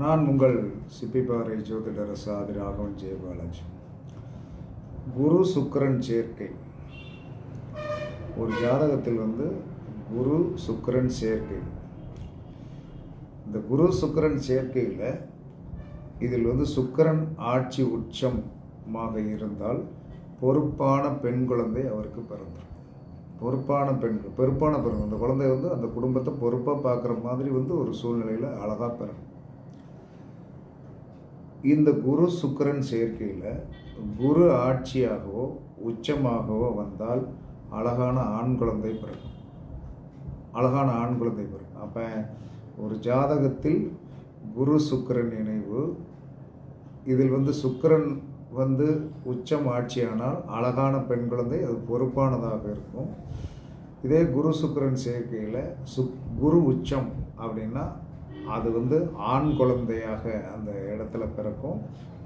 நான் உங்கள் சிப்பிப்பாறை ஜோதிடர் சாதி ராகவன் ஜெயபாலாஜி. குரு சுக்கிரன் சேர்க்கை ஒரு ஜாதகத்தில் குரு சுக்கிரன் சேர்க்கை. இந்த குரு சுக்கிரன் சேர்க்கையில் இதில் சுக்கிரன் ஆட்சி உச்சமாக இருந்தால் பொறுப்பான பெண் குழந்தை அவருக்கு பிறந்துடும். பொறுப்பான பிறகு அந்த குழந்தை அந்த குடும்பத்தை பொறுப்பாக பார்க்குற மாதிரி ஒரு சூழ்நிலையில் அழகாக பிறகு. இந்த குரு சுக்கிரன் சேர்க்கையில் குரு ஆட்சியாகவோ உச்சமாகவோ வந்தால் அழகான ஆண் குழந்தை பிறக்கும். அப்போ ஒரு ஜாதகத்தில் குரு சுக்கிரன் இணைவு, இதில் சுக்கிரன் உச்சம் ஆட்சியானால் அழகான பெண் குழந்தை, அது பொறுப்பானதாக இருக்கும். இதே குரு சுக்கிரன் சேர்க்கையில் குரு உச்சம் அப்படின்னா அது ஆண் குழந்தையாக அந்த இடத்துல பிறக்கும்,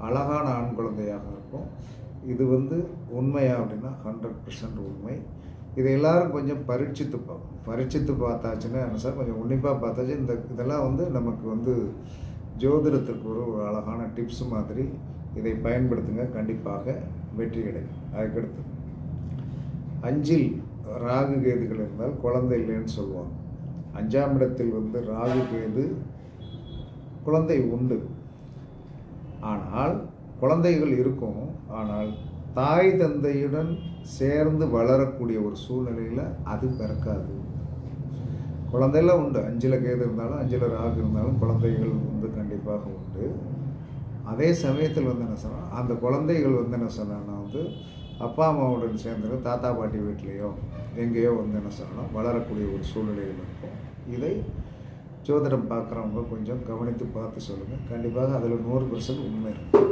அழகான ஆண் குழந்தையாக இருக்கும். இது உண்மையா அப்படின்னா 100% உண்மை. இதை எல்லோரும் கொஞ்சம் பரீட்சித்து பார்த்தாச்சுன்னா என்ன சார், கொஞ்சம் உன்னிப்பாக பார்த்தாச்சு இதெல்லாம் நமக்கு ஜோதிடத்துக்கு ஒரு அழகான டிப்ஸ் மாதிரி. இதை பயன்படுத்துங்க, கண்டிப்பாக வெற்றி கிடைக்கும். அதுக்கடுத்து 5ல் ராகு கேதுகள் இருந்தால் குழந்தை இல்லைன்னு சொல்லுவாங்க. 5ஆம் இடத்தில் ராகு கேது, குழந்தை உண்டு, ஆனால் குழந்தைகள் இருக்கும், ஆனால் தாய் தந்தையுடன் சேர்ந்து வளரக்கூடிய ஒரு சூழ்நிலையில் அது பிறக்காது. குழந்தையெல்லாம் உண்டு, 5ல் கேது இருந்தாலும் 5ல் ராகு இருந்தாலும் குழந்தைகள் கண்டிப்பாக உண்டு. அதே சமயத்தில் என்ன சொன்னால் அந்த குழந்தைகள் என்ன சொன்னான்னா அப்பா அம்மாவுடன் சேர்ந்து தாத்தா பாட்டி வீட்லேயோ எங்கேயோ என்ன சொல்லணும் வளரக்கூடிய ஒரு சூழ்நிலைகள் இருக்கும். இதை ஜோதிடம் பார்க்குறவங்க கொஞ்சம் கவனித்து பார்த்து சொல்லுங்கள். கண்டிப்பாக அதில் 100% உண்மை இருக்கும்.